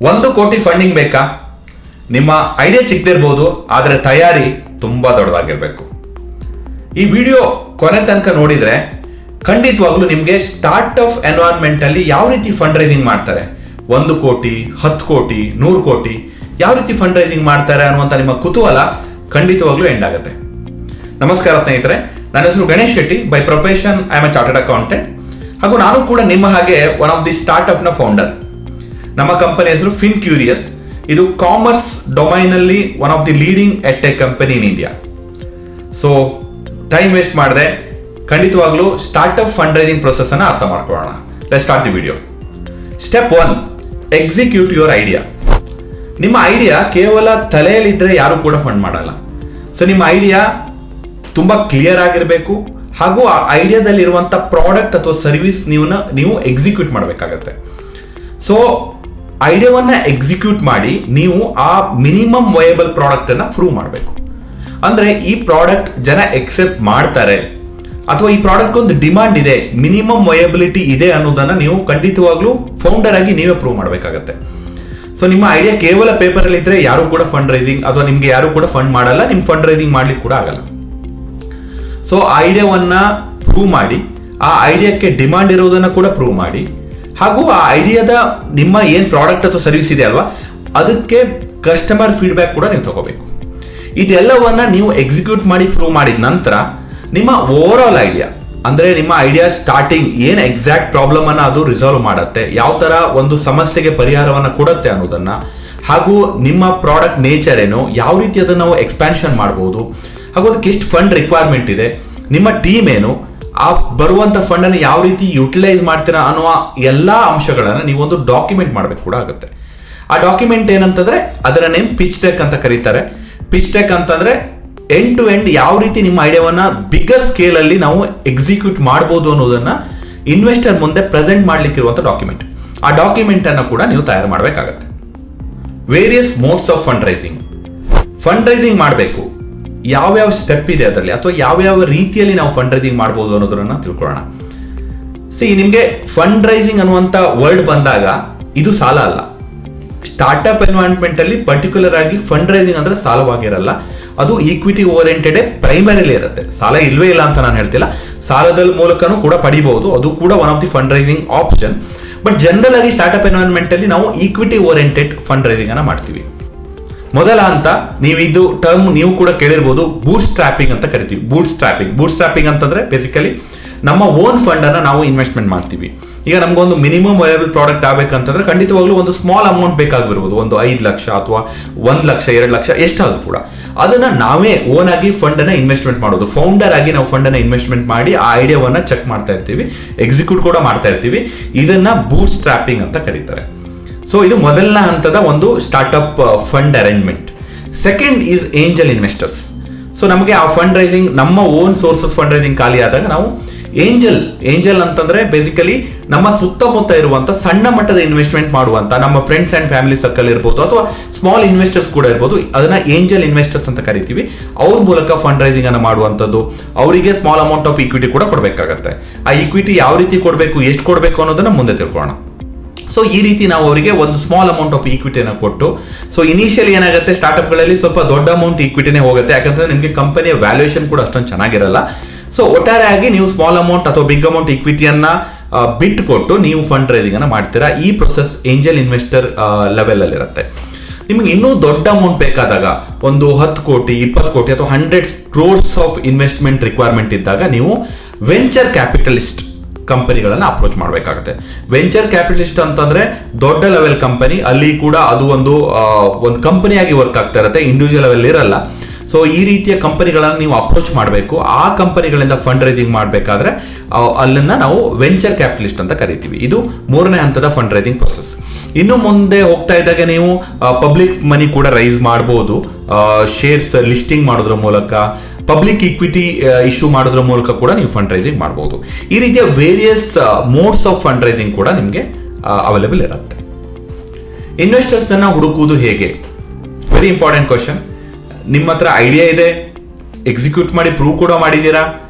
1 ಕೋಟಿ ಫಂಡಿಂಗ್ ಬೇಕಾ? ನಿಮ್ಮ ಐಡಿಯಾ ಚಿಕ್ಕದಿರಬಹುದು, ಆದರೆ ತಯಾರಿ ತುಂಬಾ ದೊಡ್ಡದಾಗಿರಬೇಕು. ಈ ವಿಡಿಯೋ ಕೊನೆ ತನಕ ನೋಡಿದ್ರೆ ಖಂಡಿತವಾಗ್ಲೂ ನಿಮಗೆ ಸ್ಟಾರ್ಟ್ ಅಪ್ ಎನ್ವೈರನ್ಮೆಂಟ್ ಅಲ್ಲಿ ಯಾವ ರೀತಿ ಫಂಡ್ ರೈಸಿಂಗ್ ಮಾಡ್ತಾರೆ, 1 ಕೋಟಿ 10 ಕೋಟಿ 100 ಕೋಟಿ ಯಾವ ರೀತಿ ಫಂಡ್ ರೈಸಿಂಗ್ ಮಾಡ್ತಾರೆ ಅನ್ನುವಂತ ನಿಮ್ಮ ಕುತೂಹಲ ಖಂಡಿತವಾಗ್ಲೂ ಎಂಡ್ ಆಗುತ್ತೆ. ನಮಸ್ಕಾರ ಸ್ನೇಹಿತರೆ, ನನ್ನ ಹೆಸರು Ganesh Shetty. By profession I am a chartered accountant, ಹಾಗೂ ನಾನು ಕೂಡ ನಿಮ್ಮ ಹಾಗೆ one of the start up ನ ಫೌಂಡರ್. ನಮ್ಮ ಕಂಪನಿ ಹೆಸರು FinCurious. ಇದು ಕಾಮರ್ಸ್ ಡೊಮೈನ್ ಅಲ್ಲಿ one of the leading edtech company in India. So time waste ಮಾಡದೆ ಖಂಡಿತವಾಗ್ಲೂ start up fund raising process ಅನ್ನ ಅರ್ಥ ಮಾಡ್ಕೊಳ್ಳೋಣ. Let's start the video. Step 1, execute your idea. ನಿಮ್ಮ ಐಡಿಯಾ ಕೇವಲ ತಲೆಯಲ್ಲಿದ್ದರೆ ಯಾರು ಕೂಡ ಫಂಡ್ ಮಾಡಲ್ಲ. ಸೊ ನಿಮ್ಮ ಐಡಿಯಾ ತುಂಬಾ ಕ್ಲಿಯರ್ ಆಗಿರಬೇಕು, ಹಾಗೂ ಆ ಐಡಿಯಾದಲ್ಲಿ ಇರುವಂತ ಪ್ರಾಡಕ್ಟ್ ಅಥವಾ ಸರ್ವಿಸ್ ನೀವು ಎಕ್ಸಿಕ್ಯೂಟ್ ಮಾಡಬೇಕಾಗತ್ತೆ. ಸೊ ಐಡಿಯಾವನ್ನ ಎಕ್ಸಿಕ್ಯೂಟ್ ಮಾಡಿ ನೀವು ಆ ಮಿನಿಮಮ್ ವಯಬಲ್ ಪ್ರಾಡಕ್ಟ್ ಅನ್ನ ಪ್ರೂವ್ ಮಾಡಬೇಕು. ಅಂದ್ರೆ ಈ ಪ್ರಾಡಕ್ಟ್ ಜನ ಎಕ್ಸೆಪ್ಟ್ ಮಾಡ್ತಾರೆ, ಅಥವಾ ಈ ಪ್ರಾಡಕ್ಟ್ ಒಂದು ಡಿಮಾಂಡ್ ಇದೆ, ಮಿನಿಮಮ್ ವಯಬಿಲಿಟಿ ಇದೆ ಅನ್ನೋದನ್ನ ನೀವು ಖಂಡಿತವಾಗ್ಲೂ ಫೌಂಡರ್ ಆಗಿ ನೀವೇ ಪ್ರೂವ್ ಮಾಡಬೇಕಾಗತ್ತೆ. ಸೊ ನಿಮ್ಮ ಐಡಿಯಾ ಕೇವಲ ಪೇಪರ್ ಅಲ್ಲಿ ಇದ್ರೆ ಯಾರು ಕೂಡ ಫಂಡ್ ರೈಸಿಂಗ್ ಅಥವಾ ನಿಮ್ಗೆ ಯಾರು ಕೂಡ ಫಂಡ್ ಮಾಡಲ್ಲ, ನಿಮ್ ಫಂಡ್ ರೈಸಿಂಗ್ ಮಾಡ್ಲಿಕ್ಕೆ ಕೂಡ ಆಗಲ್ಲ. ಸೊ ಆ ಐಡಿಯಾವನ್ನ ಪ್ರೂವ್ ಮಾಡಿ, ಆ ಐಡಿಯಾಕ್ಕೆ ಡಿಮಾಂಡ್ ಇರೋದನ್ನ ಕೂಡ ಪ್ರೂವ್ ಮಾಡಿ, ಹಾಗೂ ಆ ಐಡಿಯಾದ ನಿಮ್ಮ ಏನ್ ಪ್ರಾಡಕ್ಟ್ ಅಥವಾ ಸರ್ವಿಸ್ ಇದೆ ಅಲ್ವಾ, ಅದಕ್ಕೆ ಕಸ್ಟಮರ್ ಫೀಡ್ಬ್ಯಾಕ್ ಕೂಡ ನೀವು ತಗೋಬೇಕು. ಇದೆಲ್ಲವನ್ನ ನೀವು ಎಕ್ಸಿಕ್ಯೂಟ್ ಮಾಡಿ ಪ್ರೂವ್ ಮಾಡಿದ ನಂತರ ನಿಮ್ಮ ಓವರ್ ಆಲ್ ಐಡಿಯಾ, ಅಂದ್ರೆ ನಿಮ್ಮ ಐಡಿಯಾ ಸ್ಟಾರ್ಟಿಂಗ್ ಏನ್ ಎಕ್ಸಾಕ್ಟ್ ಪ್ರಾಬ್ಲಮ್ ಅನ್ನ ಅದು ರಿಸಾಲ್ವ್ ಮಾಡುತ್ತೆ, ಯಾವ ತರ ಒಂದು ಸಮಸ್ಯೆಗೆ ಪರಿಹಾರವನ್ನ ಕೊಡುತ್ತೆ ಅನ್ನೋದನ್ನ, ಹಾಗೂ ನಿಮ್ಮ ಪ್ರಾಡಕ್ಟ್ ನೇಚರ್ ಏನು, ಯಾವ ರೀತಿ ಅದನ್ನ ನಾವು ಎಕ್ಸ್ಪ್ಯಾನ್ಷನ್ ಮಾಡಬಹುದು, ಹಾಗೂ ಅದಕ್ಕೆ ಎಷ್ಟು ಫಂಡ್ ರಿಕ್ವೈರ್ಮೆಂಟ್ ಇದೆ, ನಿಮ್ಮ ಟೀಮ್ ಏನು, ಆ ಬರುವಂತ ಫಂಡ್ ಅನ್ನು ಯಾವ ರೀತಿ ಯುಟಿಲೈಸ್ ಮಾಡ್ತೀರಾ ಅನ್ನುವ ಎಲ್ಲಾ ಅಂಶಗಳನ್ನ ನೀವು ಒಂದು ಡಾಕ್ಯುಮೆಂಟ್ ಮಾಡಬೇಕು ಕೂಡ ಆಗುತ್ತೆ. ಆ ಡಾಕ್ಯುಮೆಂಟ್ ಏನಂತಂದ್ರೆ ಅದರ ನೇಮ್ ಪಿಚ್ ಡೆಕ್ ಅಂತ ಕರೀತಾರೆ. ಪಿಚ್ ಡೆಕ್ ಅಂತಂದ್ರೆ ಎಂಡ್ ಟು ಎಂಡ್ ಯಾವ ರೀತಿ ನಿಮ್ಮ ಐಡಿಯಾವನ್ನ ಬಿಗ್ಗರ್ ಸ್ಕೇಲ್ ಅಲ್ಲಿ ನಾವು ಎಕ್ಸಿಕ್ಯೂಟ್ ಮಾಡಬಹುದು ಅನ್ನೋದನ್ನ ಇನ್ವೆಸ್ಟರ್ ಮುಂದೆ ಪ್ರೆಸೆಂಟ್ ಮಾಡ್ಲಿಕ್ಕೆ ಇರುವಂತ ಡಾಕ್ಯುಮೆಂಟ್. ಆ ಡಾಕ್ಯುಮೆಂಟ್ ಅನ್ನ ಕೂಡ ನೀವು ತಯಾರು ಮಾಡಬೇಕಾಗತ್ತೆ. Various modes of fund raising. Fund raising ಮಾಡಬೇಕು, ಯಾವ್ಯಾವ ಸ್ಟೆಪ್ ಇದೆ ಅದರಲ್ಲಿ, ಅಥವಾ ಯಾವ್ಯಾವ ರೀತಿಯಲ್ಲಿ ನಾವು ಫಂಡ್ ರೈಸಿಂಗ್ ಮಾಡಬಹುದು ಅನ್ನೋದನ್ನ ತಿಳ್ಕೊಳ್ಳೋಣ. ನಿಮ್ಗೆ ಫಂಡ್ ರೈಸಿಂಗ್ ಅನ್ನುವಂತ ವರ್ಡ್ ಬಂದಾಗ ಇದು ಸಾಲ ಅಲ್ಲ. ಸ್ಟಾರ್ಟ್ಅಪ್ ಎನ್ವೈರನ್ಮೆಂಟ್ ಅಲ್ಲಿ ಪರ್ಟಿಕ್ಯುಲರ್ ಆಗಿ ಫಂಡ್ ರೈಸಿಂಗ್ ಅಂದ್ರೆ ಸಾಲವಾಗಿರಲ್ಲ, ಅದು ಈಕ್ವಿಟಿ ಓರಿಯೆಂಟೆಡ್ ಪ್ರೈಮರಿಲಿ ಇರುತ್ತೆ. ಸಾಲ ಇಲ್ವೇ ಇಲ್ಲ ಅಂತ ನಾನು ಹೇಳ್ತಿಲ್ಲ, ಸಾಲದ ಮೂಲಕನೂ ಕೂಡ ಪಡಿಬಹುದು, ಅದು ಕೂಡ one of the fund raising option. But general ಆಗಿ ಸ್ಟಾರ್ಟ್ಅಪ್ ಎನ್ವೈರನ್ಮೆಂಟ್ ಅಲ್ಲಿ ನಾವು ಈಕ್ವಿಟಿ ಓರಿಯೆಂಟೆಡ್ ಫಂಡ್ ರೈಸಿಂಗ್ ಅನ್ನ ಮಾಡ್ತೀವಿ. ಮೊದಲ ಹಂತ, ನೀವು ಇದು ಟರ್ಮ್ ನೀವು ಕೂಡ ಕೇಳಿರ್ಬೋದು, ಬೂಟ್ ಸ್ಟ್ರಾಪಿಂಗ್ ಅಂತ ಕರಿತೀವಿ. ಬೂಟ್ ಸ್ಟ್ರಾಪಿಂಗ್ ಅಂತಂದ್ರೆ ಬೇಸಿಕಲಿ ನಮ್ಮ ಓನ್ ಫಂಡ್ ಅನ್ನ ನಾವು ಇನ್ವೆಸ್ಟ್ಮೆಂಟ್ ಮಾಡ್ತೀವಿ. ಈಗ ನಮ್ಗೊಂದು ಮಿನಿಮಮ್ ವಯಬಲ್ ಪ್ರಾಡಕ್ಟ್ ಆಗ್ಬೇಕಂತಂದ್ರೆ ಖಂಡಿತವಾಗ್ಲೂ ಒಂದು ಸ್ಮಾಲ್ ಅಮೌಂಟ್ ಬೇಕಾಗಿರ್ಬೋದು, ಒಂದು 5 ಲಕ್ಷ ಅಥವಾ 1 ಲಕ್ಷ 2 ಲಕ್ಷ ಎಷ್ಟಾದ್ರೂ ಕೂಡ ಅದನ್ನ ನಾವೇ ಓನ್ ಆಗಿ ಫಂಡ್ ಅನ್ನ ಇನ್ವೆಸ್ಟ್ಮೆಂಟ್ ಮಾಡೋದು. ಫೌಂಡರ್ ಆಗಿ ನಾವು ಫಂಡ್ ಅನ್ನ ಇನ್ವೆಸ್ಟ್ಮೆಂಟ್ ಮಾಡಿ ಆ ಐಡಿಯಾವನ್ನ ಚೆಕ್ ಮಾಡ್ತಾ ಇರ್ತೀವಿ, ಎಕ್ಸಿಕ್ಯೂಟ್ ಕೂಡ ಮಾಡ್ತಾ ಇರ್ತೀವಿ. ಇದನ್ನ ಬೂಟ್ ಸ್ಟ್ರಾಪಿಂಗ್ ಅಂತ ಕರೀತಾರೆ. ಸೊ ಇದು ಮೊದಲನೇ ಹಂತದ ಒಂದು startup fund arrangement. Second is angel investors. So ನಮಗೆ ಆ ಫಂಡ್ ರೈಸಿಂಗ್, ನಮ್ಮ ಓನ್ ಸೋರ್ಸಸ್ ಫಂಡ್ ರೈಸಿಂಗ್ ಖಾಲಿ ಆದಾಗ ನಾವು ಏಂಜಲ್ ಅಂತಂದ್ರೆ ಬೇಸಿಕಲಿ ನಮ್ಮ ಸುತ್ತಮುತ್ತ ಇರುವಂತ ಸಣ್ಣ ಮಟ್ಟದ ಇನ್ವೆಸ್ಟ್ಮೆಂಟ್ ಮಾಡುವಂತ ನಮ್ಮ ಫ್ರೆಂಡ್ಸ್ ಅಂಡ್ ಫ್ಯಾಮಿಲಿ ಸರ್ಕಲ್ ಇರ್ಬೋದು, ಅಥವಾ ಸ್ಮಾಲ್ ಇನ್ವೆಸ್ಟರ್ಸ್ ಕೂಡ ಇರ್ಬೋದು, ಅದನ್ನ ಏಂಜಲ್ ಇನ್ವೆಸ್ಟರ್ಸ್ ಅಂತ ಕರಿತೀವಿ. ಅವ್ರ ಮೂಲಕ ಫಂಡ್ ರೈಸಿಂಗ್ ಅನ್ನ ಮಾಡುವಂತದ್ದು. ಅವರಿಗೆ ಸ್ಮಾಲ್ ಅಮೌಂಟ್ ಆಫ್ ಈಕ್ವಿಟಿ ಕೂಡ ಕೊಡಬೇಕಾಗತ್ತೆ. ಆ ಈಕ್ವಿಟಿ ಯಾವ ರೀತಿ ಕೊಡಬೇಕು, ಎಷ್ಟು ಕೊಡಬೇಕು ಅನ್ನೋದನ್ನ ಮುಂದೆ ತಿಳ್ಕೊಳ್ಳೋಣ. ಸೊ ಈ ರೀತಿ ನಾವು ಅವರಿಗೆ ಒಂದು ಸ್ಮಾಲ್ ಅಮೌಂಟ್ ಆಫ್ ಈಕ್ವಿಟಿಯನ್ನು ಕೊಟ್ಟು, ಸೊ ಇನಿಷಿಯಲಿ ಏನಾಗುತ್ತೆ, ಸ್ಟಾರ್ಟ್ಅಪ್ ಗಳಲ್ಲಿ ಸ್ವಲ್ಪ ದೊಡ್ಡ ಅಮೌಂಟ್ ಈಕ್ವಿಟಿನೇ ಹೋಗುತ್ತೆ, ಯಾಕಂದ್ರೆ ನಿಮಗೆ ಕಂಪನಿಯ ವ್ಯಾಲ್ಯೂಯೇಷನ್ ಕೂಡ ಅಷ್ಟೊಂದು ಚೆನ್ನಾಗಿರಲ್ಲ. ಸೊ ಒಟ್ಟಾರೆ ಆಗಿ ನೀವು ಸ್ಮಾಲ್ ಅಮೌಂಟ್ ಅಥವಾ ಬಿಗ್ ಅಮೌಂಟ್ ಈಕ್ವಿಟಿಯನ್ನ ಬಿಟ್ಟು ಕೊಟ್ಟು ನೀವು ಫಂಡ್ ರೈಸಿಂಗ್ ಅನ್ನ ಮಾಡ್ತೀರಾ. ಈ ಪ್ರೊಸೆಸ್ ಏಂಜಲ್ ಇನ್ವೆಸ್ಟರ್ ಲೆವೆಲ್ ಅಲ್ಲಿ ಇರುತ್ತೆ. ನಿಮಗೆ ಇನ್ನೂ ದೊಡ್ಡ ಅಮೌಂಟ್ ಬೇಕಾದಾಗ, ಒಂದು 10 ಕೋಟಿ 20 ಕೋಟಿ ಅಥವಾ 100 crores ಆಫ್ ಇನ್ವೆಸ್ಟ್ಮೆಂಟ್ ರಿಕ್ವೈರ್ಮೆಂಟ್ ಇದ್ದಾಗ ನೀವು ವೆಂಚರ್ ಕ್ಯಾಪಿಟಲಿಸ್ಟ್ ಕಂಪನಿಗಳನ್ನ ಅಪ್ರೋಚ್ ಮಾಡಬೇಕಾಗುತ್ತೆ. ವೆಂಚರ್ ಕ್ಯಾಪಿಟಲಿಸ್ಟ್ ಅಂತಂದ್ರೆ ದೊಡ್ಡ ಲೆವೆಲ್ ಕಂಪನಿ, ಅಲ್ಲಿ ಕೂಡ ಅದು ಒಂದು ಕಂಪನಿಯಾಗಿ ವರ್ಕ್ ಆಗ್ತಾ ಇರುತ್ತೆ, ಇಂಡಿವಿಜುವಲ್ ಲೆವೆಲ್ ಇರಲ್ಲ. ಸೊ ಈ ರೀತಿಯ ಕಂಪನಿಗಳನ್ನ ನೀವು ಅಪ್ರೋಚ್ ಮಾಡಬೇಕು. ಆ ಕಂಪನಿಗಳಿಂದ ಫಂಡ್ ರೈಸಿಂಗ್ ಮಾಡಬೇಕಾದ್ರೆ ಅಲ್ಲನ್ನ ನಾವು ವೆಂಚರ್ ಕ್ಯಾಪಿಟಲಿಸ್ಟ್ ಅಂತ ಕರಿತೀವಿ. ಇದು 3ನೇ ಹಂತದ ಫಂಡ್ ರೈಸಿಂಗ್ ಪ್ರೊಸೆಸ್. ಇನ್ನು ಮುಂದೆ ಹೋಗ್ತಾ ಇದ್ದಾಗ ನೀವು ಪಬ್ಲಿಕ್ ಮನಿ ಕೂಡ ರೈಸ್ ಮಾಡಬಹುದು. ಶೇರ್ಸ್ ಲಿಸ್ಟಿಂಗ್ ಮಾಡೋದ್ರ ಮೂಲಕ, ಪಬ್ಲಿಕ್ ಈಕ್ವಿಟಿ ಇಶ್ಯೂ ಮಾಡೋದ್ರ ಮೂಲಕ ಕೂಡ ನೀವು ಫಂಡ್ ರೈಸಿಂಗ್ ಮಾಡಬಹುದು. ಈ ರೀತಿಯ various modes of fund raising ಕೂಡ ನಿಮಗೆ ಅವೈಲೇಬಲ್ ಇರುತ್ತೆ. ಇನ್ವೆಸ್ಟರ್ಸ್ ಅನ್ನ ಹುಡುಕುವುದು ಹೇಗೆ? Very important question. ನಿಮ್ಮ ಹತ್ರ ಐಡಿಯಾ ಇದೆ, ಎಕ್ಸಿಕ್ಯೂಟ್ ಮಾಡಿ ಪ್ರೂವ್ ಕೂಡ ಮಾಡಿದ್ದೀರಾ,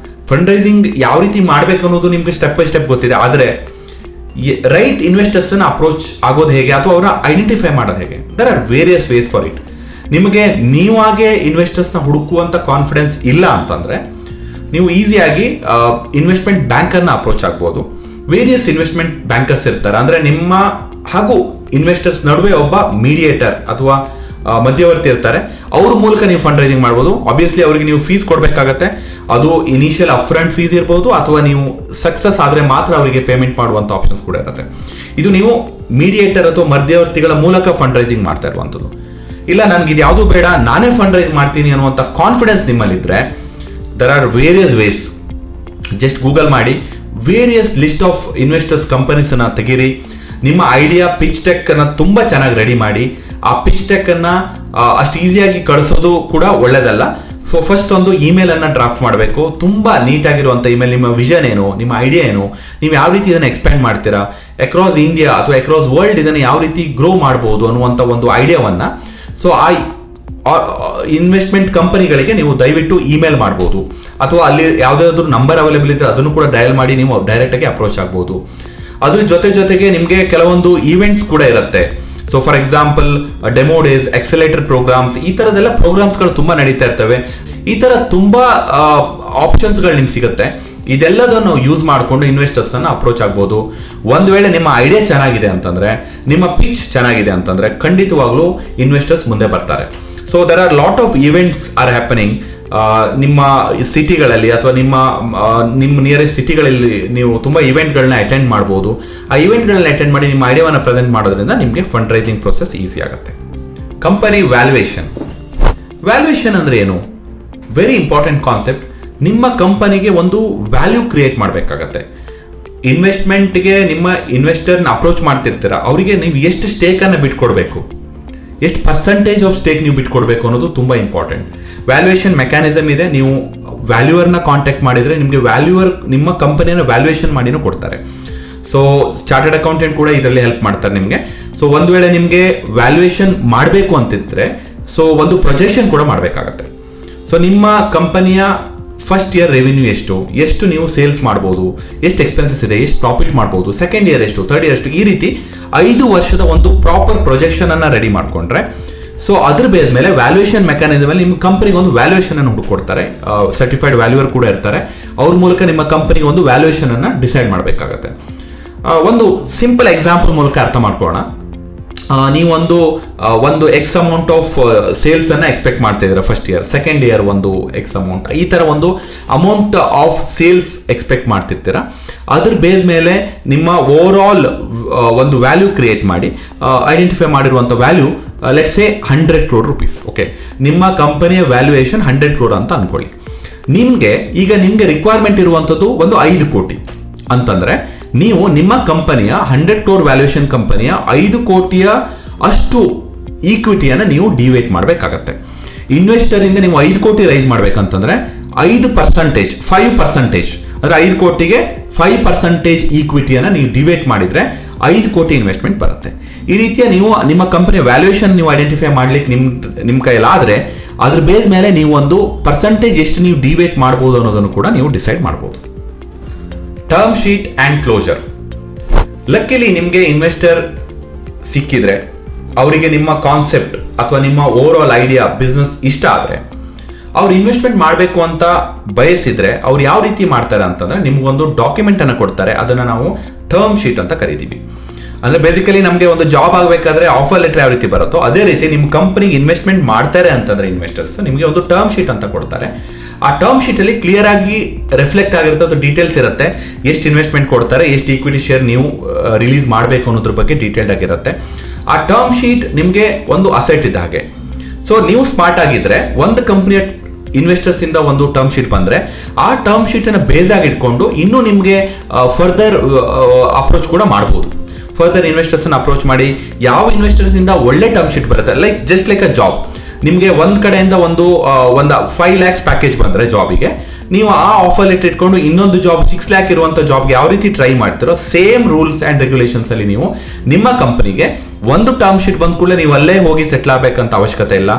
ಫಂಡ್ ರೈಸಿಂಗ್ ಯಾವ ರೀತಿ ಮಾಡಬೇಕು ಅನ್ನೋದು ನಿಮ್ಗೆ ಸ್ಟೆಪ್ ಬೈ ಸ್ಟೆಪ್ ಗೊತ್ತಿದೆ. ಆದರೆ ರೈಟ್ ಇನ್ವೆಸ್ಟರ್ಸ್ ಅಪ್ರೋಚ್ ಆಗೋದು ಹೇಗೆ ಅಥವಾ ಅವರ ಐಡೆಂಟಿಫೈ ಮಾಡೋದು ಹೇಗೆ? There are various ways for it. ನಿಮಗೆ ನೀವಾಗೆ ಇನ್ವೆಸ್ಟರ್ಸ್ನ ಹುಡುಕುವಂತ ಕಾನ್ಫಿಡೆನ್ಸ್ ಇಲ್ಲ ಅಂತಂದ್ರೆ ನೀವು ಈಸಿಯಾಗಿ ಇನ್ವೆಸ್ಟ್ಮೆಂಟ್ ಬ್ಯಾಂಕರ್ನ ಅಪ್ರೋಚ್ ಆಗ್ಬೋದು. ವೇರಿಯಸ್ ಇನ್ವೆಸ್ಟ್ಮೆಂಟ್ ಬ್ಯಾಂಕರ್ಸ್ ಇರ್ತಾರೆ, ಅಂದ್ರೆ ನಿಮ್ಮ ಹಾಗೂ ಇನ್ವೆಸ್ಟರ್ಸ್ ನಡುವೆ ಒಬ್ಬ ಮೀಡಿಯೇಟರ್ ಅಥವಾ ಮಧ್ಯವರ್ತಿ ಇರ್ತಾರೆ. ಅವ್ರ ಮೂಲಕ ನೀವು ಫಂಡ್ ರೈಸಿಂಗ್ ಮಾಡ್ಬೋದು. ಆಬ್ವಿಯಸ್ಲಿ ಅವರಿಗೆ ನೀವು ಫೀಸ್ ಕೊಡಬೇಕಾಗತ್ತೆ. ಅದು ಇನಿಷಿಯಲ್ ಅಪ್ಫ್ರಂಟ್ ಫೀಸ್ ಇರ್ಬೋದು ಅಥವಾ ನೀವು ಸಕ್ಸಸ್ ಆದ್ರೆ ಮಾತ್ರ ಅವರಿಗೆ ಪೇಮೆಂಟ್ ಮಾಡುವಂತ ಆಪ್ಷನ್ಸ್ ಕೂಡ ಇರುತ್ತೆ. ಇದು ನೀವು ಮೀಡಿಯೇಟರ್ ಅಥವಾ ಮಧ್ಯವರ್ತಿಗಳ ಮೂಲಕ ಫಂಡ್ ರೈಸಿಂಗ್ ಮಾಡ್ತಾ ಇರುವಂಥದ್ದು. ಇಲ್ಲ ನನ್ಗೆ ಇದು ಯಾವುದು ಬೇಡ, ನಾನೇ ಫಂಡ್ ರೈಸ್ ಮಾಡ್ತೀನಿ ಅನ್ನುವಂಥ ಕಾನ್ಫಿಡೆನ್ಸ್ ನಿಮ್ಮಲ್ಲಿದ್ರೆ there are various ways. Just Google ಮಾಡಿ, various list of investors companies ಅನ್ನ ತೆಗೀರಿ. ನಿಮ್ಮ ಐಡಿಯಾ ಪಿಚ್ ಟೆಕ್ ಅನ್ನ ತುಂಬಾ ಚೆನ್ನಾಗಿ ರೆಡಿ ಮಾಡಿ. ಆ ಪಿಚ್ ಟೆಕ್ ಅನ್ನ ಅಷ್ಟು ಈಸಿಯಾಗಿ ಕಳಿಸೋದು ಕೂಡ ಒಳ್ಳೇದಲ್ಲ. ಸೊ ಫಸ್ಟ್ ಒಂದು ಇಮೇಲ್ ಅನ್ನ ಡ್ರಾಫ್ಟ್ ಮಾಡಬೇಕು, ತುಂಬಾ ನೀಟ್ ಆಗಿರುವಂತ ಇಮೇಲ್. ನಿಮ್ಮ ವಿಷನ್ ಏನು, ನಿಮ್ಮ ಐಡಿಯಾ ಏನು, ನೀವು ಯಾವ ರೀತಿ ಇದನ್ನ ಎಕ್ಸ್ಪ್ಯಾಂಡ್ ಮಾಡ್ತೀರಾ ಅಕ್ರಾಸ್ ಇಂಡಿಯಾ ಅಥವಾ ಅಕ್ರಾಸ್ ವರ್ಲ್ಡ್, ಇದನ್ನ ಯಾವ ರೀತಿ ಗ್ರೋ ಮಾಡಬಹುದು ಅನ್ನುವಂತ ಒಂದು ಐಡಿಯಾವನ್ನ ಸೊ ಆ ಇನ್ವೆಸ್ಟ್ಮೆಂಟ್ ಕಂಪನಿಗಳಿಗೆ ನೀವು ದಯವಿಟ್ಟು ಇಮೇಲ್ ಮಾಡಬಹುದು. ಅಥವಾ ಅಲ್ಲಿ ಯಾವುದಾದ್ರೂ ನಂಬರ್ ಅವೈಲೇಬಲ್ ಇದ್ರೆ ಅದನ್ನು ಕೂಡ ಡಯಲ್ ಮಾಡಿ ನೀವು ಡೈರೆಕ್ಟ್ ಆಗಿ ಅಪ್ರೋಚ್ ಆಗಬಹುದು. ಅದ್ರ ಜೊತೆಗೆ ನಿಮಗೆ ಕೆಲವೊಂದು ಈವೆಂಟ್ಸ್ ಕೂಡ ಇರುತ್ತೆ. So for example demo days, accelerator programmes, ಈ ತರದೆಲ್ಲ ಪ್ರೋಗ್ರಾಮ್ಸ್ಗಳು ತುಂಬಾ ನಡೀತಾ ಇರ್ತವೆ. ಈ ತರ ತುಂಬಾ ಆಪ್ಷನ್ಸ್ಗಳು ನಿಮ್ಗೆ ಸಿಗುತ್ತೆ. ಇದೆಲ್ಲದನ್ನು ಯೂಸ್ ಮಾಡಿಕೊಂಡು ಇನ್ವೆಸ್ಟರ್ಸ್ ಅನ್ನ ಅಪ್ರೋಚ್ ಆಗ್ಬೋದು. ಒಂದ್ ವೇಳೆ ನಿಮ್ಮ ಐಡಿಯಾ ಚೆನ್ನಾಗಿದೆ ಅಂತಂದ್ರೆ, ನಿಮ್ಮ ಪಿಚ್ ಚೆನ್ನಾಗಿದೆ ಅಂತಂದ್ರೆ ಖಂಡಿತವಾಗ್ಲೂ ಇನ್ವೆಸ್ಟರ್ಸ್ ಮುಂದೆ ಬರ್ತಾರೆ. So there are lot of events are happening ನಿಮ್ಮ ಸಿಟಿಗಳಲ್ಲಿ ಅಥವಾ ನಿಮ್ಮ ನಿಯರೆಸ್ಟ್ ಸಿಟಿಗಳಲ್ಲಿ ನೀವು ತುಂಬಾ ಇವೆಂಟ್ಗಳನ್ನ ಅಟೆಂಡ್ ಮಾಡಬಹುದು. ಆ ಇವೆಂಟ್ಗಳನ್ನ ಅಟೆಂಡ್ ಮಾಡಿ ನಿಮ್ಮ ಐಡಿಯಾವನ್ನ ಪ್ರೆಸೆಂಟ್ ಮಾಡೋದ್ರಿಂದ ನಿಮಗೆ ಫಂಡ್ ರೈಸಿಂಗ್ ಪ್ರೊಸೆಸ್ ಈಸಿ ಆಗುತ್ತೆ. ಕಂಪನಿ ವ್ಯಾಲ್ಯೂಯೇಷನ್ ಅಂದ್ರೆ ಏನು? Very important concept. ನಿಮ್ಮ ಕಂಪನಿಗೆ ಒಂದು ವ್ಯಾಲ್ಯೂ ಕ್ರಿಯೇಟ್ ಮಾಡಬೇಕಾಗತ್ತೆ. ಇನ್ವೆಸ್ಟ್ಮೆಂಟ್ಗೆ ನಿಮ್ಮ ಇನ್ವೆಸ್ಟರ್ನ ಅಪ್ರೋಚ್ ಮಾಡ್ತಿರ್ತೀರಾ, ಅವರಿಗೆ ನೀವು ಎಷ್ಟು ಸ್ಟೇಕ್ ಅನ್ನ ಬಿಟ್ಕೊಡ್ಬೇಕು, ಎಷ್ಟು ಪರ್ಸೆಂಟೇಜ್ ಆಫ್ ಸ್ಟೇಕ್ ನೀವು ಬಿಟ್ಕೊಡ್ಬೇಕು ಅನ್ನೋದು ತುಂಬಾ ಇಂಪಾರ್ಟೆಂಟ್. ವ್ಯಾಲ್ಯೂಯೇಷನ್ ಮೆಕ್ಯಾನಿಸಮ್ ಇದೆ. ನೀವು ವ್ಯಾಲ್ಯೂವರ್ನ ಕಾಂಟ್ಯಾಕ್ಟ್ ಮಾಡಿದ್ರೆ ನಿಮಗೆ ವ್ಯಾಲ್ಯೂವರ್ ನಿಮ್ಮ ಕಂಪನಿಯನ್ನು ವ್ಯಾಲ್ಯೂಯೇಷನ್ ಮಾಡಿನೂ ಕೊಡ್ತಾರೆ. ಸೊ ಚಾರ್ಟರ್ಡ್ ಅಕೌಂಟೆಂಟ್ ಕೂಡ ಇದರಲ್ಲಿ ಹೆಲ್ಪ್ ಮಾಡ್ತಾರೆ ನಿಮಗೆ. ಸೊ ಒಂದು ವೇಳೆ ನಿಮಗೆ ವ್ಯಾಲ್ಯೂಯೇಷನ್ ಮಾಡಬೇಕು ಅಂತಿದ್ರೆ ಸೊ ಒಂದು ಪ್ರೊಜೆಕ್ಷನ್ ಕೂಡ ಮಾಡಬೇಕಾಗತ್ತೆ. ಸೊ ನಿಮ್ಮ ಕಂಪನಿಯ ಫಸ್ಟ್ ಇಯರ್ ರೆವಿನ್ಯೂ ಎಷ್ಟು ನೀವು ಸೇಲ್ಸ್ ಮಾಡ್ಬೋದು, ಎಷ್ಟು ಎಕ್ಸ್ಪೆನ್ಸಸ್ ಇದೆ, ಎಷ್ಟು ಪ್ರಾಫಿಟ್ ಮಾಡ್ಬೋದು, ಸೆಕೆಂಡ್ ಇಯರ್ ಎಷ್ಟು, ಥರ್ಡ್ ಇಯರ್ ಎಷ್ಟು, ಈ ರೀತಿ 5 ವರ್ಷದ ಒಂದು ಪ್ರಾಪರ್ ಪ್ರೊಜೆಕ್ಷನ್ ಅನ್ನ ರೆಡಿ ಮಾಡ್ಕೊಂಡ್ರೆ ಸೊ ಅದ್ರ ಬೇಸ್ ಮೇಲೆ ವ್ಯಾಲ್ಯೂಯೇಷನ್ ಮೆಕ್ಯಾನಿಸಮ್ ಅಲ್ಲಿ ನಿಮ್ಮ ಕಂಪನಿಗೆ ಒಂದು ವ್ಯಾಲ್ಯೂಯೇಷನ್ ಅನ್ನು ಹುಡುಕೊಡ್ತಾರೆ. ಸರ್ಟಿಫೈಡ್ ವ್ಯಾಲ್ಯೂವರ್ ಕೂಡ ಇರ್ತಾರೆ. ಅವ್ರ ಮೂಲಕ ನಿಮ್ಮ ಕಂಪನಿಗೆ ಒಂದು ವ್ಯಾಲ್ಯೂಯೇಷನ್ ಅನ್ನ ಡಿಸೈಡ್ ಮಾಡಬೇಕಾಗತ್ತೆ. ಒಂದು ಸಿಂಪಲ್ ಎಕ್ಸಾಂಪಲ್ ಮೂಲಕ ಅರ್ಥ ಮಾಡ್ಕೊಳ್ಳೋಣ. ಒಂದು ಎಕ್ಸ್ ಅಮೌಂಟ್ ಆಫ್ ಸೇಲ್ಸ್ ಅನ್ನ ಎಕ್ಸ್ಪೆಕ್ಟ್ ಮಾಡ್ತಾ ಇದ್ದೀರಾ ಫಸ್ಟ್ ಇಯರ್, ಸೆಕೆಂಡ್ ಇಯರ್ ಒಂದು ಎಕ್ಸ್ ಅಮೌಂಟ್, ಈ ತರ ಒಂದು ಅಮೌಂಟ್ ಆಫ್ ಸೇಲ್ಸ್ ಎಕ್ಸ್ಪೆಕ್ಟ್ ಮಾಡ್ತಿರ್ತೀರಾ. ಅದ್ರ ಬೇಸ್ ಮೇಲೆ ನಿಮ್ಮ ಓವರ್ ಆಲ್ ಒಂದು ವ್ಯಾಲ್ಯೂ ಕ್ರಿಯೇಟ್ ಮಾಡಿ ಐಡೆಂಟಿಫೈ ಮಾಡಿರುವಂತ value let's say 100 crore rupees. Okay, ನಿಮ್ಮ ಕಂಪನಿಯ ವ್ಯಾಲ್ಯೂಯೇಷನ್ 100 crore ಅಂತ ಅನ್ಕೊಳ್ಳಿ. ನಿಮ್ಗೆ ರಿಕ್ವೈರ್ಮೆಂಟ್ ಇರುವಂತದ್ದು ಒಂದು 5 ಕೋಟಿ ಅಂತಂದ್ರೆ ನೀವು ನಿಮ್ಮ ಕಂಪನಿಯ 100 crore ವ್ಯಾಲ್ಯೂಯೇಷನ್ ಕಂಪನಿಯ 5 ಕೋಟಿಯ ಅಷ್ಟು ಈಕ್ವಿಟಿಯನ್ನು ನೀವು ಡಿವೈಡ್ ಮಾಡಬೇಕಾಗತ್ತೆ. ಇನ್ವೆಸ್ಟರ್ ಇಂದ ನೀವು 5 ಕೋಟಿ ರೈಸ್ ಮಾಡ್ಬೇಕಂತಂದ್ರೆ 5% ಅಂದ್ರೆ 5 ಕೋಟಿಗೆ 5% ಈಕ್ವಿಟಿಯನ್ನು ನೀವು ಡಿವೈಡ್ ಮಾಡಿದ್ರೆ 5 ಕೋಟಿ ಇನ್ವೆಸ್ಟ್ಮೆಂಟ್ ಬರುತ್ತೆ. ಈ ರೀತಿಯ ನೀವು ನಿಮ್ಮ ಕಂಪನಿಯ ವ್ಯಾಲ್ಯೂಯೇಷನ್ ನೀವು ಐಡೆಂಟಿಫೈ ಮಾಡ್ಲಿಕ್ಕೆ ನಿಮ್ಮ ಕೈಲಾದ್ರೆ ಅದ್ರ ಬೇಸ್ ಮೇಲೆ ನೀವು ಒಂದು ಪರ್ಸೆಂಟೇಜ್ ಎಷ್ಟು ನೀವು ಡಿವೈಡ್ ಮಾಡಬಹುದು ಅನ್ನೋದನ್ನು ಕೂಡ ನೀವು ಡಿಸೈಡ್ ಮಾಡಬಹುದು. Term sheet and closure. Luckily ನಿಮಗೆ ಇನ್ವೆಸ್ಟರ್ ಸಿಕ್ಕಿದ್ರೆ, ಅವರಿಗೆ ನಿಮ್ಮ ಕಾನ್ಸೆಪ್ಟ್ ಅಥವಾ ನಿಮ್ಮ ಓವರ್ ಆಲ್ ಐಡಿಯಾ ಬಿಸ್ನೆಸ್ ಇಷ್ಟ ಆದ್ರೆ, ಅವ್ರು ಇನ್ವೆಸ್ಟ್ಮೆಂಟ್ ಮಾಡಬೇಕು ಅಂತ ಬಯಸಿದ್ರೆ ಅವ್ರು ಯಾವ ರೀತಿ ಮಾಡ್ತಾರೆ ಅಂತಂದ್ರೆ ನಿಮ್ಗೊಂದು ಡಾಕ್ಯುಮೆಂಟ್ ಅನ್ನು ಕೊಡ್ತಾರೆ. ಅದನ್ನ ನಾವು ಟರ್ಮ್ ಶೀಟ್ ಅಂತ ಕರಿತೀವಿ. ಅಂದ್ರೆ ಬೇಸಿಕಲಿ ನಮಗೆ ಒಂದು ಜಾಬ್ ಆಗಬೇಕಾದ್ರೆ ಆಫರ್ ಲೆಟರ್ ಯಾವ ರೀತಿ ಬರುತ್ತೋ ಅದೇ ರೀತಿ ನಿಮ್ಮ ಕಂಪನಿಗೆ ಇನ್ವೆಸ್ಟ್ಮೆಂಟ್ ಮಾಡ್ತಾರೆ ಅಂತಂದ್ರೆ ಇನ್ವೆಸ್ಟರ್ಸ್ ನಿಮಗೆ ಒಂದು ಟರ್ಮ್ ಶೀಟ್ ಅಂತ ಕೊಡ್ತಾರೆ. ಆ ಟರ್ಮ್ ಶೀಟ್ ಅಲ್ಲಿ ಕ್ಲಿಯರ್ ಆಗಿ ರಿಫ್ಲೆಕ್ಟ್ ಆಗಿರುತ್ತೆ, ಡೀಟೇಲ್ಸ್ ಇರುತ್ತೆ. ಎಷ್ಟು ಇನ್ವೆಸ್ಟ್ಮೆಂಟ್ ಕೊಡ್ತಾರೆ, ಎಷ್ಟು ಈಕ್ವಿಟಿ ಶೇರ್ ನೀವು ರಿಲೀಸ್ ಮಾಡಬೇಕು ಅನ್ನೋದ್ರ ಬಗ್ಗೆ ಡೀಟೇಲ್ಡ್ ಆಗಿರುತ್ತೆ. ಆ ಟರ್ಮ್ ಶೀಟ್ ನಿಮಗೆ ಒಂದು ಅಸೆಟ್ ಇದ್ದ ಹಾಗೆ. ಸೊ ನೀವು ಸ್ಮಾರ್ಟ್ ಆಗಿದ್ರೆ ಒಂದು ಕಂಪನಿಯ ಇನ್ವೆಸ್ಟರ್ಸ್ ಇಂದ ಒಂದು ಟರ್ಮ್ ಶೀಟ್ ಬಂದ್ರೆ ಆ ಟರ್ಮ್ ಶೀಟ್ ಅನ್ನ ಬೇಸ್ ಆಗಿ ಇಟ್ಕೊಂಡು ಇನ್ನೂ ನಿಮಗೆ ಫರ್ದರ್ ಅಪ್ರೋಚ್ ಕೂಡ ಮಾಡಬಹುದು. ಫರ್ದರ್ ಇನ್ವೆಸ್ಟರ್ಸ್ ಅನ್ನ ಅಪ್ರೋಚ್ ಮಾಡಿ ಯಾವ ಇನ್ವೆಸ್ಟರ್ಸ್ ಇಂದ ಒಳ್ಳೆ ಟರ್ಮ್ ಶೀಟ್ ಬರುತ್ತೆ, ಜಸ್ಟ್ ಲೈಕ್ ಅ ಜಾಬ್. ನಿಮಗೆ ಒಂದ್ ಕಡೆಯಿಂದ ಒಂದು 5 lakhs ಪ್ಯಾಕೇಜ್ ಬಂದ್ರೆ ಜಾಬಿಗೆ, ನೀವು ಆ ಆಫರ್ ಲೆಟರ್ ಇಟ್ಕೊಂಡು ಇನ್ನೊಂದು ಜಾಬ್ 6 lakh ಇರುವಂತ ಜಾಬ್ಗೆ ಯಾವ ರೀತಿ ಟ್ರೈ ಮಾಡ್ತಿರೋ ಸೇಮ್ ರೂಲ್ಸ್ ಅಂಡ್ ರೆಗ್ಯುಲೇಷನ್ಸ್ ಅಲ್ಲಿ ನೀವು ನಿಮ್ಮ ಕಂಪನಿಗೆ ಒಂದು ಟರ್ಮ್ ಶೀಟ್ ಬಂದ ಕೂಡಲೇ ನೀವು ಅಲ್ಲೇ ಹೋಗಿ ಸೆಟ್ಲ್ ಆಗ್ಬೇಕಂತ ಅವಶ್ಯಕತೆ ಇಲ್ಲ.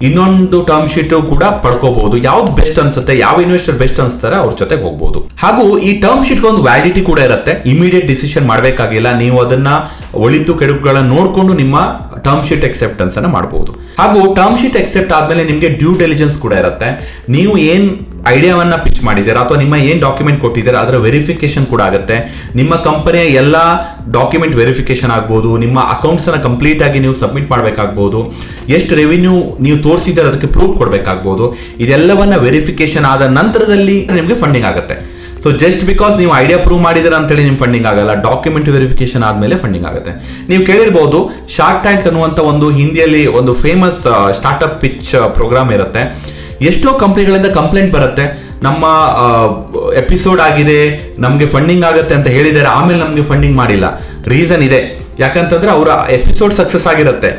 ಇನ್ನೊಂದು ಟರ್ಮ್ ಶೀಟ್ ಕೂಡ ಪಡ್ಕೋಬಹುದು. ಯಾವ್ದು ಬೆಸ್ಟ್ ಅನ್ಸುತ್ತೆ, ಯಾವ ಇನ್ವೆಸ್ಟರ್ ಬೆಸ್ಟ್ ಅನ್ಸ್ತಾರೆ ಅವ್ರ ಜೊತೆಗೆ ಹೋಗ್ಬೋದು. ಹಾಗೂ ಈ ಟರ್ಮ್ ಶೀಟ್ ಒಂದು ವ್ಯಾಲಿಡಿಟಿ ಕೂಡ ಇರುತ್ತೆ. ಇಮಿಡಿಯೇಟ್ ಡಿಸಿಷನ್ ಮಾಡಬೇಕಾಗಿಲ್ಲ, ನೀವು ಅದನ್ನ ಒಳಿತು ಕೆಡುಕುಗಳನ್ನ ನೋಡ್ಕೊಂಡು ನಿಮ್ಮ ಟರ್ಮ್ ಶೀಟ್ ಎಕ್ಸೆಪ್ಟೆನ್ಸ್ ಅನ್ನ ಮಾಡಬಹುದು. ಹಾಗೂ ಟರ್ಮ್ ಶೀಟ್ ಎಕ್ಸೆಪ್ಟ್ ಆದ್ಮೇಲೆ ನಿಮಗೆ ಡ್ಯೂ ಡೆಲಿಜೆನ್ಸ್ ಕೂಡ ಇರುತ್ತೆ. ನೀವು ಏನ್ ಐಡಿಯಾವನ್ನ ಪಿಚ್ ಮಾಡಿದ್ದೀರಾ ಅಥವಾ ನಿಮ್ಮ ಏನ್ ಡಾಕ್ಯುಮೆಂಟ್ ಕೊಟ್ಟಿದ್ದೀರಾ ಅದರ ವೆರಿಫಿಕೇಶನ್ ಕೂಡ ಆಗುತ್ತೆ. ನಿಮ್ಮ ಕಂಪನಿಯ ಎಲ್ಲ ಡಾಕ್ಯುಮೆಂಟ್ ವೆರಿಫಿಕೇಶನ್ ಆಗ್ಬೋದು, ನಿಮ್ಮ ಅಕೌಂಟ್ಸ್ ಅನ್ನ ಕಂಪ್ಲೀಟ್ ಆಗಿ ನೀವು ಸಬ್ಮಿಟ್ ಮಾಡಬೇಕಾಗ್ಬೋದು, ಎಷ್ಟು ರೆವಿನ್ಯೂ ನೀವು ತೋರಿಸಿದ್ರೆ ಅದಕ್ಕೆ ಪ್ರೂಫ್ ಕೊಡಬೇಕಾಗ್ಬೋದು. ಇದೆಲ್ಲವನ್ನ ವೆರಿಫಿಕೇಶನ್ ಆದ ನಂತರದಲ್ಲಿ ನಿಮಗೆ ಫಂಡಿಂಗ್ ಆಗುತ್ತೆ. ಸೊ ಜಸ್ಟ್ ಬಿಕಾಸ್ ನೀವು ಐಡಿಯಾ ಪ್ರೂವ್ ಮಾಡಿದಿರ ಅಂತೇಳಿ ನಿಮ್ ಫಂಡಿಂಗ್ ಆಗಲ್ಲ, ಡಾಕ್ಯುಮೆಂಟ್ ವೆರಿಫಿಕೇಶನ್ ಆದ್ಮೇಲೆ ಫಂಡಿಂಗ್ ಆಗುತ್ತೆ. ನೀವು ಕೇಳಿರ್ಬೋದು ಶಾರ್ಕ್ ಟ್ಯಾಂಕ್ ಅನ್ನುವಂತ ಒಂದು ಹಿಂದಿಯಲ್ಲಿ ಒಂದು ಫೇಮಸ್ ಸ್ಟಾರ್ಟ್ಅಪ್ ಪಿಚ್ ಪ್ರೋಗ್ರಾಮ್ ಇರುತ್ತೆ. ಎಷ್ಟೋ ಕಂಪ್ನಿಗಳಿಂದ ಕಂಪ್ಲೇಂಟ್ ಬರುತ್ತೆ, ನಮ್ಮ ಎಪಿಸೋಡ್ ಆಗಿದೆ, ನಮಗೆ ಫಂಡಿಂಗ್ ಆಗುತ್ತೆ ಅಂತ ಹೇಳಿದ್ದಾರೆ, ಆಮೇಲೆ ನಮಗೆ ಫಂಡಿಂಗ್ ಮಾಡಿಲ್ಲ. ರೀಸನ್ ಇದೆ, ಯಾಕಂತಂದ್ರೆ ಅವರ ಎಪಿಸೋಡ್ ಸಕ್ಸಸ್ ಆಗಿರುತ್ತೆ,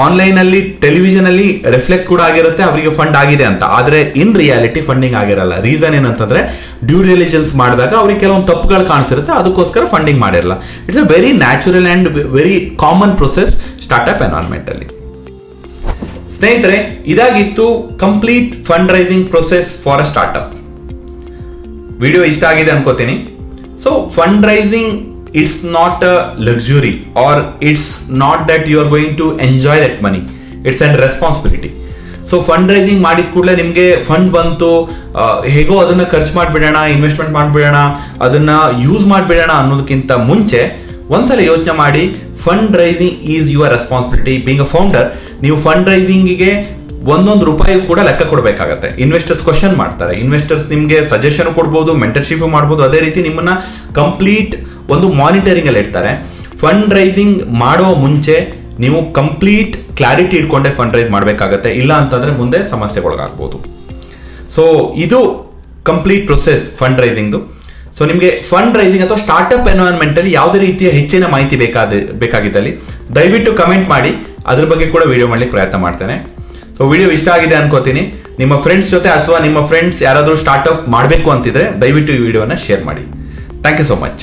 ಆನ್ಲೈನ್ ಅಲ್ಲಿ ಟೆಲಿವಿಷನ್ ಅಲ್ಲಿ ರಿಫ್ಲೆಕ್ಟ್ ಕೂಡ ಆಗಿರುತ್ತೆ, ಅವರಿಗೆ ಫಂಡ್ ಆಗಿದೆ ಅಂತ. ಆದ್ರೆ ಇನ್ ರಿಯಾಲಿಟಿ ಫಂಡಿಂಗ್ ಆಗಿರಲ್ಲ. ರೀಸನ್ ಏನಂತಂದ್ರೆ ಡ್ಯೂ ಡಿಲಿಜೆನ್ಸ್ ಮಾಡಿದಾಗ ಅವ್ರಿಗೆ ಕೆಲವೊಂದು ತಪ್ಪುಗಳು ಕಾಣಿಸಿರುತ್ತೆ, ಅದಕ್ಕೋಸ್ಕರ ಫಂಡಿಂಗ್ ಮಾಡಿರಲ್ಲ. It's a very natural and very common process startup environment ಅಲ್ಲಿ. ಸ್ನೇಹಿತರೆ, ಇದಾಗಿತ್ತು complete fund raising process for a startup. Video ಇಷ್ಟ ಆಗಿದೆ ಅನ್ಕೋತೀನಿ. So fund raising, it's not a luxury or it's not that you are going to enjoy that money, it's a responsibility. So fund raising ಮಾಡಿದ ಕೂಡಲೇ ನಿಮಗೆ fund ಬಂತು, ಹೇಗೋ ಅದನ್ನ ಖರ್ಚು ಮಾಡಿಬಿಡೋಣ, ಇನ್ವೆಸ್ಟ್ಮೆಂಟ್ ಮಾಡಿಬಿಡೋಣ, ಅದನ್ನ ಯೂಸ್ ಮಾಡಿಬಿಡೋಣ ಅನ್ನೋದಕ್ಕಿಂತ ಮುಂಚೆ ಒಂದ್ಸಲ ಯೋಚನೆ ಮಾಡಿ, fund raising is your responsibility. Being a founder, ನೀವು ಫಂಡ್ ರೈಸಿಂಗಿಗೆ ಒಂದೊಂದು ರೂಪಾಯಿ ಕೂಡ ಲೆಕ್ಕ ಕೊಡಬೇಕಾಗತ್ತೆ. ಇನ್ವೆಸ್ಟರ್ಸ್ ಕ್ವಶನ್ ಮಾಡ್ತಾರೆ, ಇನ್ವೆಸ್ಟರ್ಸ್ ನಿಮಗೆ ಸಜೆಷನ್ ಕೊಡ್ಬೋದು, ಮೆಂಟರ್ಶಿಪ್ ಮಾಡ್ಬೋದು, ಅದೇ ರೀತಿ ನಿಮ್ಮನ್ನ ಕಂಪ್ಲೀಟ್ ಒಂದು ಮಾನಿಟರಿಂಗ್ ಅಲ್ಲಿ ಇಡ್ತಾರೆ. ಫಂಡ್ ರೈಸಿಂಗ್ ಮಾಡುವ ಮುಂಚೆ ನೀವು ಕಂಪ್ಲೀಟ್ ಕ್ಲಾರಿಟಿ ಇಟ್ಕೊಂಡೆ ಫಂಡ್ ರೈಸ್ ಮಾಡಬೇಕಾಗತ್ತೆ, ಇಲ್ಲ ಅಂತಂದ್ರೆ ಮುಂದೆ ಸಮಸ್ಯೆಗೊಳಗಾಗ್ಬೋದು. ಸೊ ಇದು ಕಂಪ್ಲೀಟ್ ಪ್ರೊಸೆಸ್ ಫಂಡ್ ರೈಸಿಂಗ್ದು. ಸೊ ನಿಮಗೆ ಫಂಡ್ ರೈಸಿಂಗ್ ಅಥವಾ ಸ್ಟಾರ್ಟ್ಅಪ್ ಎನ್ವೈರನ್ಮೆಂಟ್ ಅಲ್ಲಿ ಯಾವುದೇ ರೀತಿಯ ಹೆಚ್ಚಿನ ಮಾಹಿತಿ ಬೇಕಾಗಿದ್ದಲ್ಲಿ ದಯವಿಟ್ಟು ಕಮೆಂಟ್ ಮಾಡಿ, ಅದ್ರ ಬಗ್ಗೆ ಕೂಡ ವಿಡಿಯೋ ಮಾಡ್ಲಿಕ್ಕೆ ಪ್ರಯತ್ನ ಮಾಡ್ತೇನೆ. ಸೊ ವಿಡಿಯೋ ಇಷ್ಟ ಆಗಿದೆ ಅನ್ಕೋತೀನಿ. ನಿಮ್ಮ ಫ್ರೆಂಡ್ಸ್ ಜೊತೆ ಅಥವಾ ನಿಮ್ಮ ಫ್ರೆಂಡ್ಸ್ ಯಾರಾದರೂ ಸ್ಟಾರ್ಟ್ಅಪ್ ಮಾಡಬೇಕು ಅಂತಿದ್ರೆ ದಯವಿಟ್ಟು ಈ ವಿಡಿಯೋನ ಶೇರ್ ಮಾಡಿ. Thank you so much.